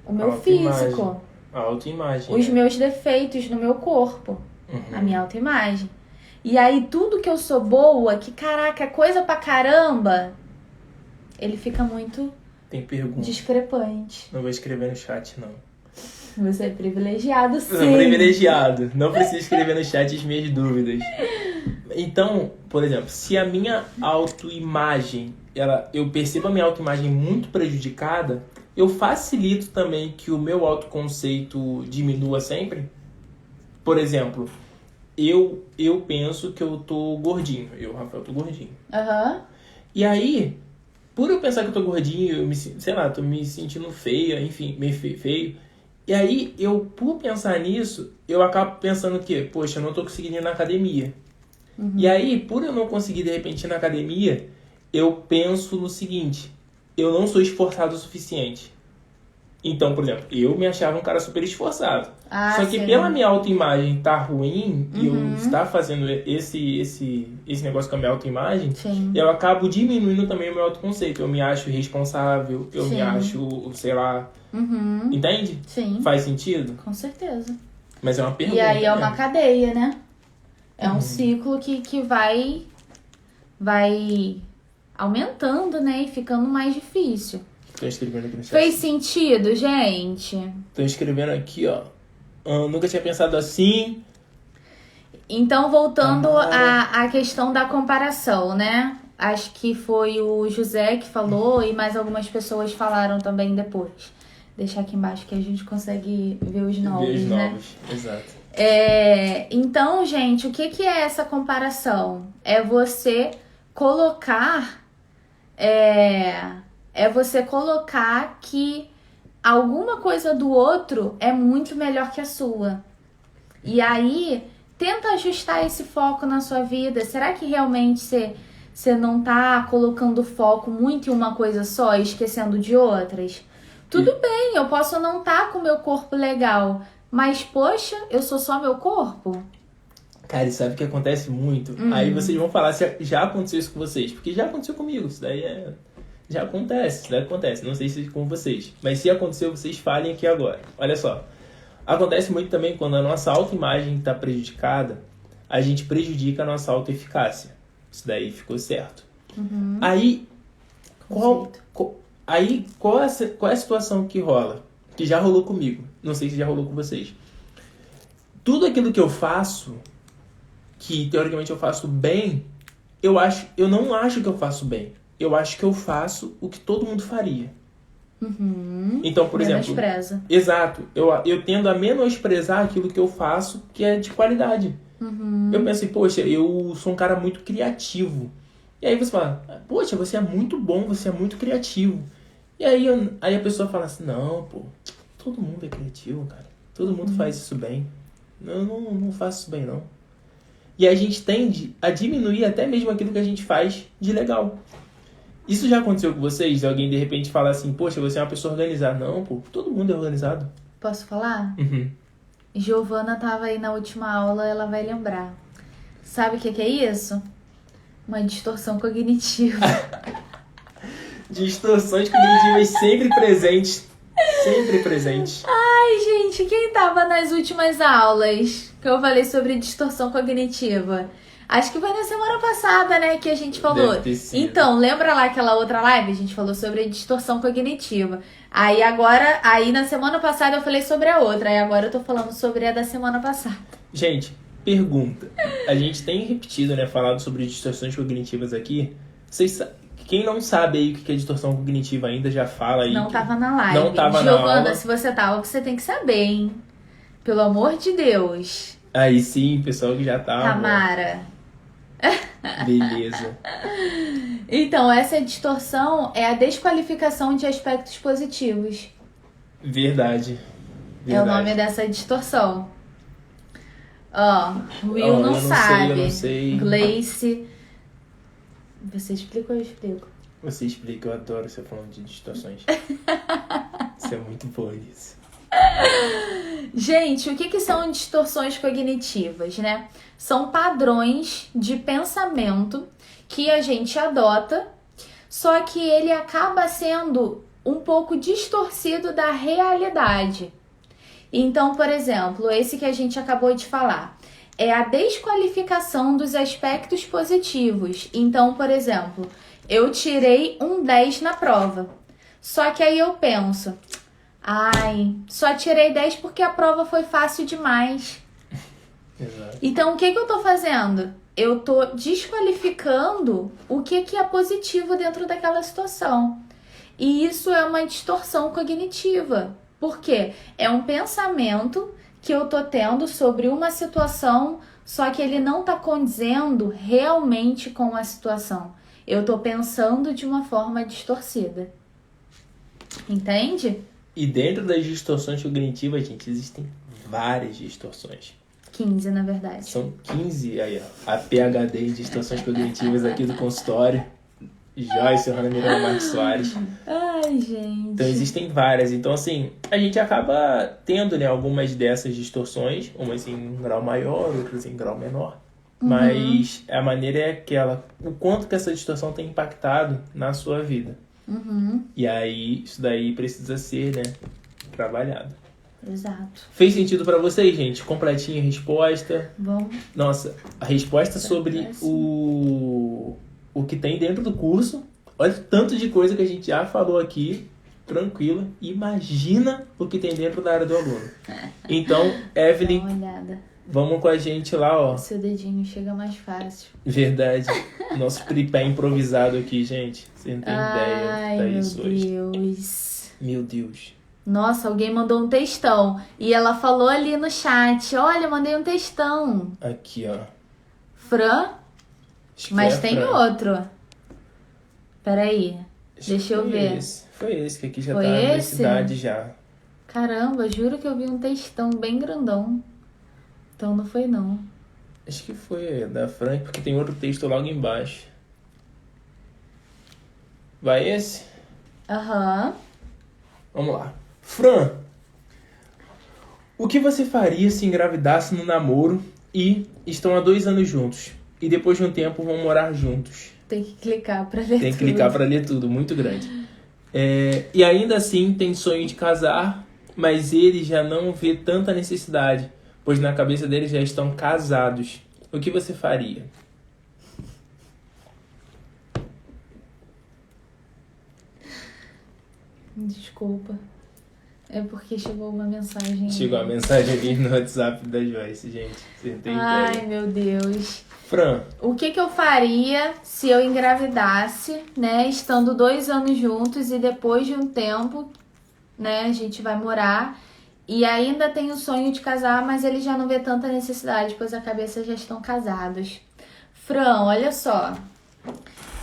O meu físico. A autoimagem. Os meus defeitos no meu corpo. A minha autoimagem. E aí, tudo que eu sou boa, que caraca, é coisa pra caramba, ele fica muito discrepante. Não vou escrever no chat, não. Você é privilegiado, sim. Eu sou privilegiado. Não preciso escrever no chat as minhas dúvidas. Então, por exemplo, se a minha autoimagem, eu percebo a minha autoimagem muito prejudicada, eu facilito também que o meu autoconceito diminua sempre. Por exemplo, eu penso que eu tô gordinho. Rafael, tô gordinho. E aí, por eu pensar que eu tô gordinho, tô me sentindo feio, enfim, meio feio. E aí, por pensar nisso, eu acabo pensando que, poxa, eu não tô conseguindo ir na academia. E aí, por eu não conseguir, de repente, ir na academia, eu penso no seguinte, eu não sou esforçado o suficiente. Então, por exemplo, eu me achava um cara super esforçado. Só que pela minha autoimagem tá ruim, e eu estar fazendo esse negócio com a minha autoimagem, eu acabo diminuindo também o meu autoconceito. Eu me acho irresponsável, eu me acho, sei lá... Entende? Sim. Faz sentido? Com certeza. Mas é uma pergunta. E aí é uma cadeia, né? É um ciclo que vai aumentando, né? E ficando mais difícil. Tô escrevendo aqui no chat. Fez sentido, gente? Tô escrevendo aqui, ó. Nunca tinha pensado assim. Então, voltando à questão da comparação, né? Acho que foi o José que falou e mais algumas pessoas falaram também depois. Deixar aqui embaixo que a gente consegue ver os novos, né? Exato. Então, gente, o que é essa comparação? É você colocar... É você colocar que alguma coisa do outro é muito melhor que a sua. E aí, tenta ajustar esse foco na sua vida. Será que realmente você não tá colocando foco muito em uma coisa só e esquecendo de outras? Tudo bem, eu posso não estar com o meu corpo legal, mas, poxa, eu sou só meu corpo? Cara, e sabe o que acontece muito? Aí vocês vão falar se já aconteceu isso com vocês. Porque já aconteceu comigo, isso daí já acontece, não sei se com vocês. Mas se aconteceu, vocês falem aqui agora. Olha só, acontece muito também quando a nossa autoimagem está prejudicada, a gente prejudica a nossa autoeficácia. Isso daí ficou certo. Aí, qual é a situação que rola? Que já rolou comigo. Não sei se já rolou com vocês. Tudo aquilo que eu faço, que teoricamente eu faço bem, eu não acho que eu faço bem. Eu acho que eu faço o que todo mundo faria. Então, por exemplo... Menospreza. Exato. Eu tendo a menosprezar aquilo que eu faço que é de qualidade. Eu penso assim, poxa, eu sou um cara muito criativo. E aí você fala, poxa, você é muito bom, você é muito criativo. E aí a pessoa fala assim, não, pô, todo mundo é criativo, cara. Todo mundo faz isso bem. Eu não faço isso bem, não. E a gente tende a diminuir até mesmo aquilo que a gente faz de legal. Isso já aconteceu com vocês? Alguém de repente fala assim, poxa, você é uma pessoa organizada. Não, pô, todo mundo é organizado. Posso falar? Giovana tava aí na última aula, ela vai lembrar. Sabe o que é isso? Uma distorção cognitiva. Distorções cognitivas sempre presentes. Sempre presentes. Ai, gente, quem tava nas últimas aulas que eu falei sobre distorção cognitiva? Acho que foi na semana passada, né, que a gente falou. Deve ter sido. Então, lembra lá aquela outra live? A gente falou sobre a distorção cognitiva. Aí na semana passada eu falei sobre a outra. Aí agora eu tô falando sobre a da semana passada. Gente, pergunta. A gente tem repetido, né, falado sobre distorções cognitivas aqui. Quem não sabe aí o que é distorção cognitiva ainda, já fala aí. Não tava na live. Não tava na Giovana, aula. se você tava, você tem que saber, hein? Pelo amor de Deus. Aí sim, pessoal que já tava. Tamara. Beleza. Então, essa distorção é a desqualificação de aspectos positivos. Verdade. É o nome dessa distorção. Ó, Will Ó, não eu sabe. Eu não sei. Gleice. Você explica ou eu explico? Você explica, eu adoro você falando de distorções. Isso é muito bom isso. Gente, o que são distorções cognitivas, né? São padrões de pensamento que a gente adota, só que ele acaba sendo um pouco distorcido da realidade. Então, por exemplo, esse que a gente acabou de falar é a desqualificação dos aspectos positivos. Então, por exemplo, eu tirei um 10 na prova, só que aí eu penso... Ai, só tirei 10 porque a prova foi fácil demais. Exato. Então, o que eu tô fazendo? Eu tô desqualificando o que é positivo dentro daquela situação. E isso é uma distorção cognitiva. Por quê? É um pensamento que eu tô tendo sobre uma situação, só que ele não tá condizendo realmente com a situação. Eu tô pensando de uma forma distorcida. Entende? E dentro das distorções cognitivas, gente, existem várias distorções. 15, na verdade. São 15 aí, ó. A PhD em distorções cognitivas aqui do consultório. Joyce, Hanna Miranda Marques Soares. Ai, gente. Então existem várias. Então, assim, a gente acaba tendo, né, algumas dessas distorções, umas em grau maior, outras em grau menor. Mas a maneira é aquela, o quanto que essa distorção tem impactado na sua vida. E aí, isso daí precisa ser, né, trabalhado. Exato. Fez sentido pra vocês, gente? Completinha a resposta. Bom. Nossa, a resposta sobre o que tem dentro do curso. Olha o tanto de coisa que a gente já falou aqui. Tranquila. Imagina o que tem dentro da área do aluno. Então, Evelyn, Dá uma olhada. vamos com a gente lá, ó. O seu dedinho chega mais fácil. Verdade. Nosso tripé improvisado aqui, gente. Você não tem ideia Ai, da meu isso hoje. Deus. Meu Deus. Nossa, alguém mandou um textão. E ela falou ali no chat. Olha, mandei um textão. Aqui, ó. Fran, Acho que mas é a tem Fran. outro. Peraí. Acho Deixa que eu foi ver. Foi esse que aqui já Foi tá na esse? universidade já. Caramba, juro que eu vi um textão bem grandão. Então não foi não. Acho que foi da Fran, porque tem outro texto logo embaixo. Vai esse? Aham. Vamos lá. Fran, o que você faria se engravidasse no namoro e estão há 2 anos juntos? E depois de um tempo vão morar juntos? Tem que clicar pra ler Tem que tudo. clicar pra ler tudo, muito grande. E ainda assim tem sonho de casar, mas ele já não vê tanta necessidade, pois na cabeça dele já estão casados. O que você faria? Desculpa. É porque chegou uma mensagem. Chegou a mensagem ali no WhatsApp da Joyce, gente. Você não tem Ai, ideia. meu Deus. Fran, O que eu faria se eu engravidasse, né? Estando 2 anos juntos e depois de um tempo, né? A gente vai morar e ainda tem o sonho de casar, mas ele já não vê tanta necessidade, pois a cabeça já estão casados. Fran, olha só.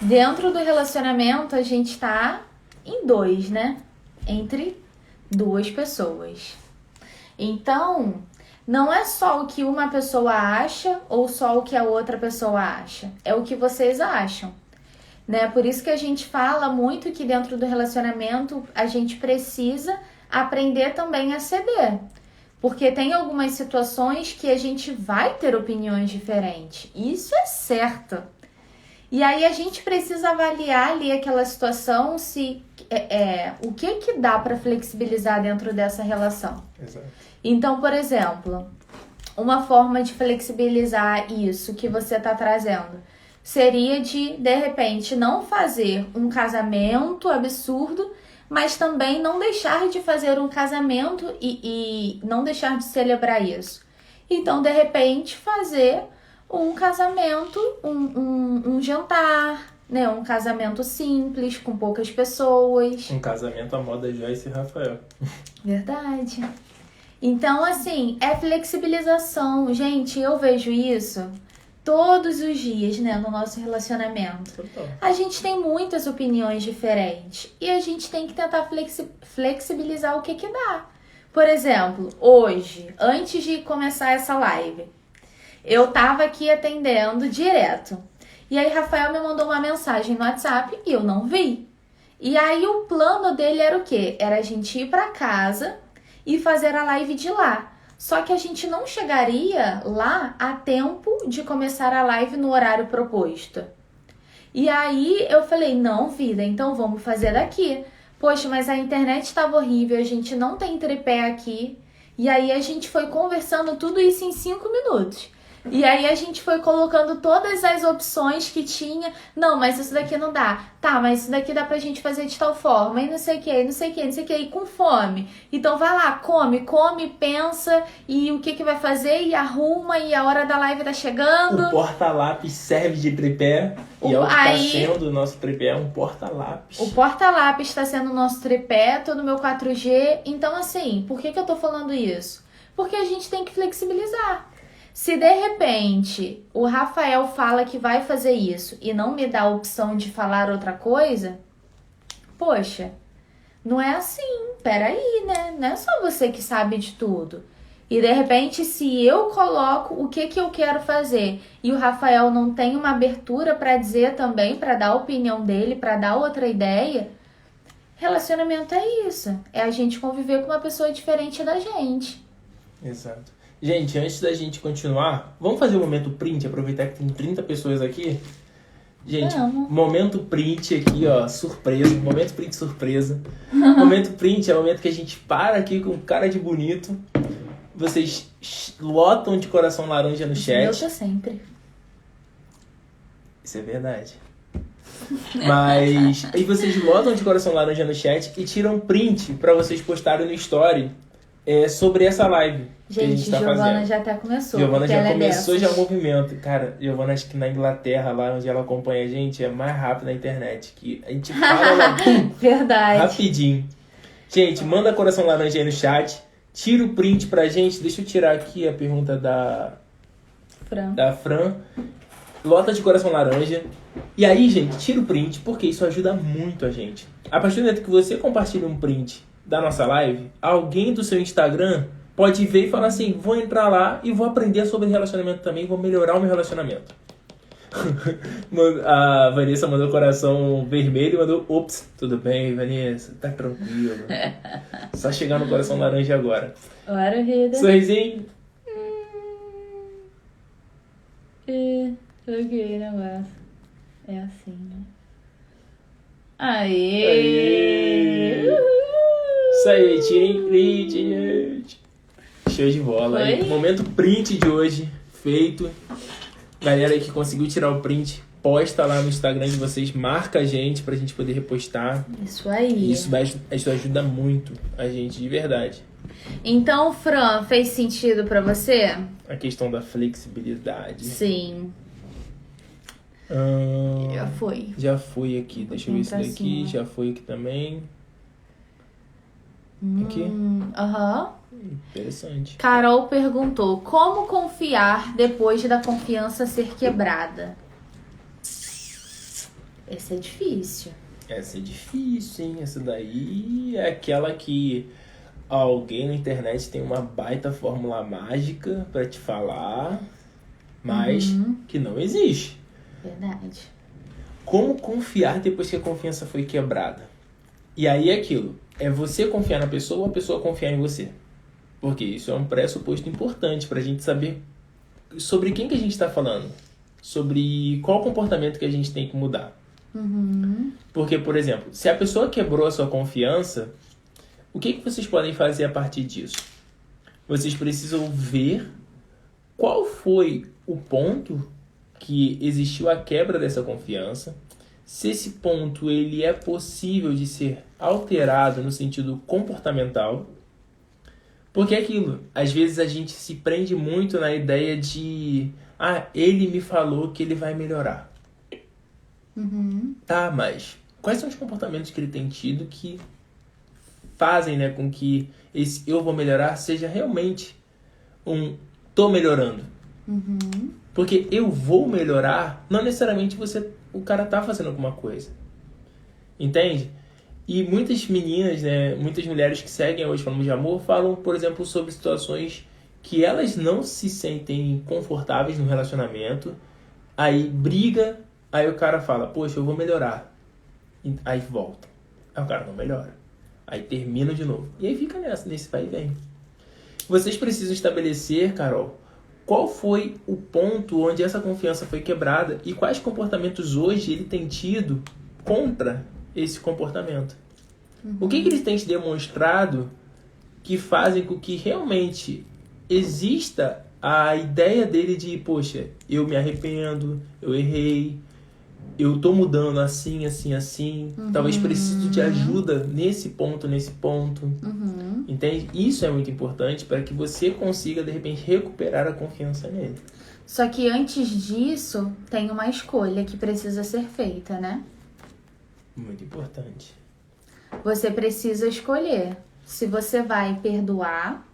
Dentro do relacionamento, a gente tá em 2, né? Entre 2 pessoas. Então, não é só o que uma pessoa acha ou só o que a outra pessoa acha. É o que vocês acham, né? Por isso que a gente fala muito que dentro do relacionamento a gente precisa aprender também a ceder. Porque tem algumas situações que a gente vai ter opiniões diferentes. Isso é certo. E aí a gente precisa avaliar ali aquela situação, se o que dá para flexibilizar dentro dessa relação. exato. Então, por exemplo, uma forma de flexibilizar isso que você tá trazendo seria de repente, não fazer um casamento absurdo, mas também não deixar de fazer um casamento e não deixar de celebrar isso. Então, de repente, fazer um casamento, um jantar, né? Um casamento simples, com poucas pessoas. Um casamento à moda Joyce e Rafael. Verdade. Então, assim, é flexibilização. Gente, eu vejo isso todos os dias, né, no nosso relacionamento. Total. A gente tem muitas opiniões diferentes e a gente tem que tentar flexibilizar o que dá. Por exemplo, hoje, antes de começar essa live, eu tava aqui atendendo direto. E aí, Rafael me mandou uma mensagem no WhatsApp e eu não vi. E aí, o plano dele era o quê? Era a gente ir pra casa e fazer a live de lá. Só que a gente não chegaria lá a tempo de começar a live no horário proposto. E aí eu falei, não, vida, então vamos fazer daqui. Poxa, mas a internet estava horrível, a gente não tem tripé aqui. E aí a gente foi conversando tudo isso em 5 minutos. E aí a gente foi colocando todas as opções que tinha. Não, mas isso daqui não dá. Tá, mas isso daqui dá pra gente fazer de tal forma. E não sei o que, não sei o que, não sei o que. E com fome. Então vai lá, come, pensa. E o que vai fazer. E arruma. E a hora da live tá chegando. O porta-lápis serve de tripé. E é o que tá sendo o nosso tripé. É um porta-lápis. O porta-lápis está sendo o nosso tripé. Tô no meu 4G. Então assim, por que eu tô falando isso? Porque a gente tem que flexibilizar. Se de repente o Rafael fala que vai fazer isso e não me dá a opção de falar outra coisa, poxa, não é assim, peraí, né? Não é só você que sabe de tudo. E de repente, se eu coloco o que eu quero fazer e o Rafael não tem uma abertura para dizer também, para dar a opinião dele, para dar outra ideia, relacionamento é isso. É a gente conviver com uma pessoa diferente da gente. Exato. Gente, antes da gente continuar, vamos fazer um momento print, aproveitar que tem 30 pessoas aqui. Gente, momento print aqui, ó, surpresa, momento print surpresa. Momento print é o momento que a gente para aqui com cara de bonito. Vocês lotam de coração laranja no chat. Eu tô sempre. Isso é verdade. Mas aí vocês lotam de coração laranja no chat e tiram print pra vocês postarem no story sobre essa live. Gente, Giovana já até começou. Giovana já começou já o movimento. Cara, Giovana, acho que na Inglaterra, lá onde ela acompanha a gente, é mais rápido na internet. Que a gente fala lá, verdade. Rapidinho. Gente, manda coração laranja aí no chat. Tira o print pra gente. Deixa eu tirar aqui a pergunta da Fran. Lota de coração laranja. E aí, gente, tira o print, porque isso ajuda muito a gente. A partir do momento que você compartilha um print da nossa live, alguém do seu Instagram pode ver e falar assim, vou entrar lá e vou aprender sobre relacionamento também, vou melhorar o meu relacionamento. A Vanessa mandou coração vermelho e mandou, ops, tudo bem, Vanessa, tá tranquilo. Só chegar no coração laranja agora. Ora, vida. Sorrisinho. Ok, negócio. É assim, né? Aê! Isso aí, tirem print, gente. Show de bola. Aí, momento print de hoje, feito. Galera aí que conseguiu tirar o print, posta lá no Instagram de vocês, marca a gente pra gente poder repostar. Isso aí. Isso ajuda muito a gente, de verdade. Então, Fran, fez sentido pra você? A questão da flexibilidade. Sim. Já foi. Já foi aqui. Deixa eu ver esse daqui. Já foi aqui também. Aqui. Interessante. Carol perguntou: como confiar depois da confiança ser quebrada? Essa é difícil. Essa é difícil, hein? Essa daí é aquela que alguém na internet tem uma baita fórmula mágica pra te falar, mas que não existe. Verdade. Como confiar depois que a confiança foi quebrada? E aí é aquilo. É você confiar na pessoa ou a pessoa confiar em você? Porque isso é um pressuposto importante pra gente saber sobre quem que a gente tá falando. Sobre qual comportamento que a gente tem que mudar. Porque, por exemplo, se a pessoa quebrou a sua confiança, o que vocês podem fazer a partir disso? Vocês precisam ver qual foi o ponto que existiu a quebra dessa confiança, se esse ponto ele é possível de ser alterado no sentido comportamental, porque é aquilo, às vezes a gente se prende muito na ideia de ele me falou que ele vai melhorar. Tá, mas quais são os comportamentos que ele tem tido que fazem, né, com que esse eu vou melhorar seja realmente tô melhorando? Porque eu vou melhorar, não necessariamente o cara tá fazendo alguma coisa. Entende? E muitas meninas, né, muitas mulheres que seguem hoje falando de amor, falam, por exemplo, sobre situações que elas não se sentem confortáveis no relacionamento, aí briga, aí o cara fala, poxa, eu vou melhorar. Aí volta. Aí o cara não melhora. Aí termina de novo. E aí fica nesse vai e vem. Vocês precisam estabelecer, Carol, qual foi o ponto onde essa confiança foi quebrada e quais comportamentos hoje ele tem tido contra esse comportamento. O que ele tem te demonstrado que fazem com que realmente exista a ideia dele de, poxa, eu me arrependo, eu errei, eu tô mudando assim, assim, assim, talvez preciso de ajuda nesse ponto. Entende? Isso é muito importante para que você consiga, de repente, recuperar a confiança nele. Só que antes disso, tem uma escolha que precisa ser feita, né? Muito importante. Você precisa escolher se você vai perdoar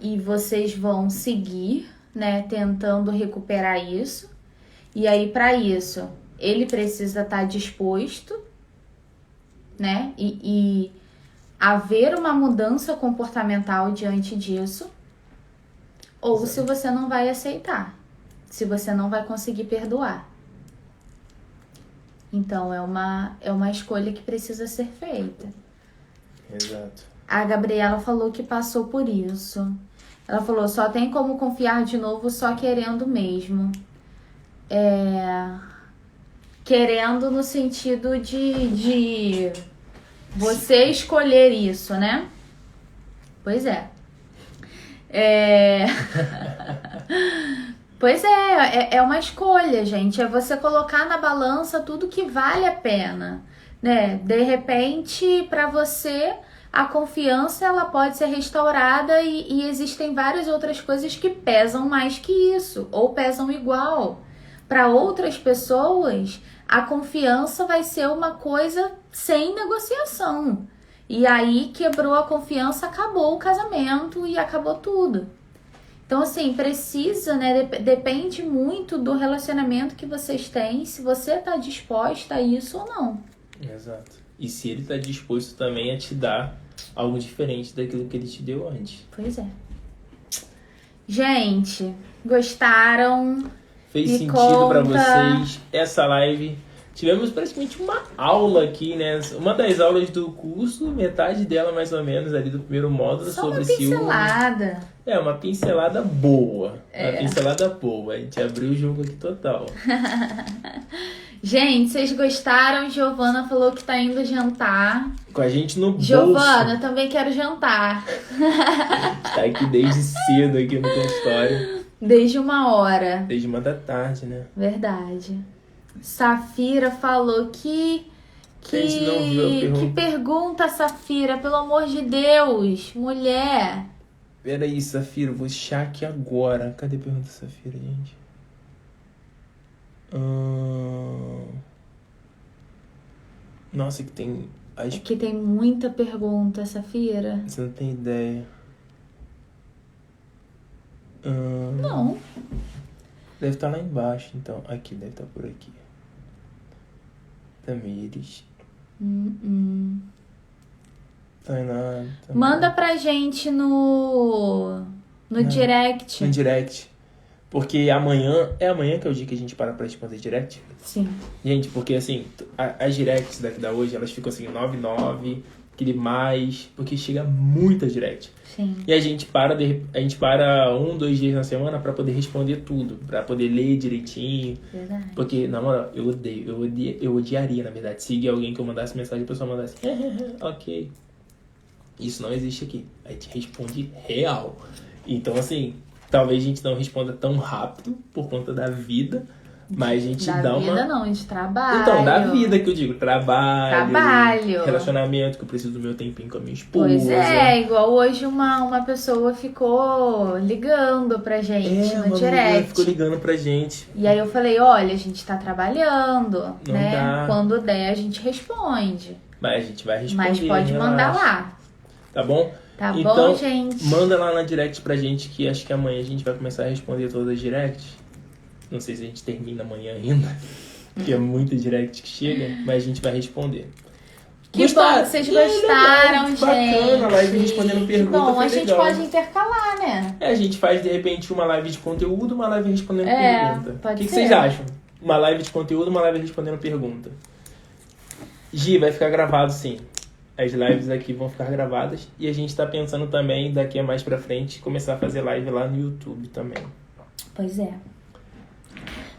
e vocês vão seguir, né, tentando recuperar isso. E aí, para isso, ele precisa estar disposto, né, e haver uma mudança comportamental diante disso. Ou Exato. se você não vai aceitar, se você não vai conseguir perdoar. Então, é uma escolha que precisa ser feita. Exato. A Gabriela falou que passou por isso. Ela falou, só tem como confiar de novo só querendo mesmo. Querendo no sentido de você escolher isso, né? Pois é. Pois é uma escolha, gente. É você colocar na balança tudo que vale a pena, né? De repente, para você, a confiança ela pode ser restaurada e existem várias outras coisas que pesam mais que isso, ou pesam igual. Para outras pessoas, a confiança vai ser uma coisa sem negociação. E aí, quebrou a confiança, acabou o casamento e acabou tudo. Então, assim, precisa, né? Depende muito do relacionamento que vocês têm, se você tá disposta a isso ou não. Exato. E se ele tá disposto também a te dar algo diferente daquilo que ele te deu antes. Pois é. Gente, gostaram? Fez Me sentido pra conta. vocês essa live? Tivemos praticamente uma aula aqui, né? Uma das aulas do curso, metade dela mais ou menos ali do primeiro módulo Só sobre uma ciúme. pincelada. Uma pincelada boa. Uma pincelada boa. A gente abriu o jogo aqui total. Gente, vocês gostaram? Giovana falou que tá indo jantar. Com a gente no bolso. Giovana, eu também quero jantar. Tá aqui desde cedo aqui no consultório. Desde 1h. Desde 1 da tarde, né? Verdade. Safira falou que A gente não viu a pergunta. Que pergunta, Safira, pelo amor de Deus, mulher. Pera aí, Safira, vou achar aqui agora. Cadê a pergunta, Safira, gente? Nossa, que tem... Aqui tem muita pergunta, Safira. Você não tem ideia. Não. Deve estar lá embaixo, então. Aqui, deve estar por aqui. Tamires. Tainá. Manda pra gente no direct. No direct. Porque amanhã que é o dia que a gente para pra responder direct. Sim. Gente, porque assim, as directs daqui da hoje, elas ficam assim, 99, aquele mais, porque chega muita direct. Sim. E a gente para 1, 2 dias na semana pra poder responder tudo, pra poder ler direitinho. Verdade. Porque, na moral, eu odiaria, na verdade, seguir alguém que eu mandasse mensagem e a pessoa mandasse, ok. Isso não existe aqui. A gente responde real. Então, assim, Talvez a gente não responda tão rápido por conta da vida, mas a gente dá uma... Da vida não, de trabalho. Então, da vida que eu digo, trabalho, Trabalho. relacionamento, que eu preciso do meu tempinho com a minha esposa. Pois é, igual hoje uma pessoa ficou ligando pra gente no uma mulher direct. ficou ligando pra gente. E aí eu falei, olha, a gente tá trabalhando, Não né? dá. Quando der, a gente responde. Mas a gente vai responder. Mas pode relaxa. mandar lá. Tá bom? Tá Então, bom, gente? manda lá na direct pra gente, que acho que amanhã a gente vai começar a responder todas as directs. Não sei se a gente termina amanhã ainda, porque é muita direct que chega, mas a gente vai responder. Que bom que vocês gostaram, legal, gente. Bacana, live respondendo perguntas. Bom, foi a gente legal. pode intercalar, né? A gente faz de repente uma live de conteúdo, uma live respondendo pergunta. Pode O que ser. vocês acham? Uma live de conteúdo, uma live respondendo pergunta. Gi, vai ficar gravado sim. As lives aqui vão ficar gravadas. E a gente tá pensando também, daqui a mais pra frente, começar a fazer live lá no YouTube também. Pois é.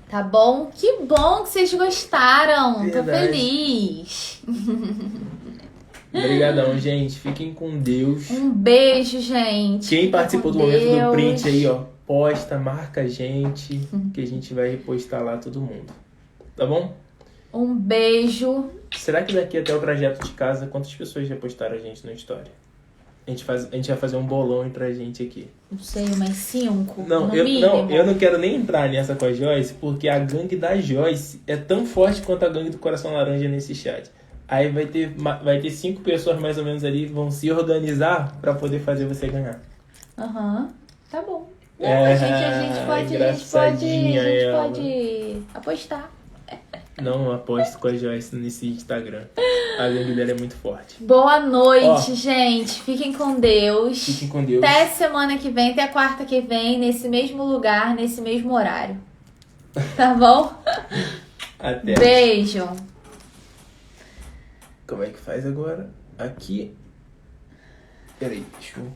Tá bom? Que bom que vocês gostaram. Tô Verdade. feliz. Obrigadão, gente. Fiquem com Deus. Um beijo, gente. Quem Fica participou com do momento do Deus. print aí, ó, posta, marca a gente, que a gente vai repostar lá todo mundo. Tá bom? Um beijo. Será que daqui até o trajeto de casa, quantas pessoas já postaram a gente no Story? A gente vai fazer um bolão entre a gente aqui. Não sei, umas 5 Não, no eu mínimo. não quero nem entrar nessa com a Joyce, porque a gangue da Joyce é tão forte quanto a gangue do Coração Laranja nesse chat. Aí vai ter 5 pessoas mais ou menos ali que vão se organizar pra poder fazer você ganhar. Aham. Tá bom. Não, É, a gente pode engraçadinha ela. apostar. Não aposto com a Joyce nesse Instagram. A gangue dela é muito forte. Boa noite, Ó. gente. Fiquem com Deus. Fiquem com Deus. Até semana que vem, até quarta que vem, nesse mesmo lugar, nesse mesmo horário. Tá bom? Até. Beijo. Como é que faz agora? Aqui. Peraí, deixa eu...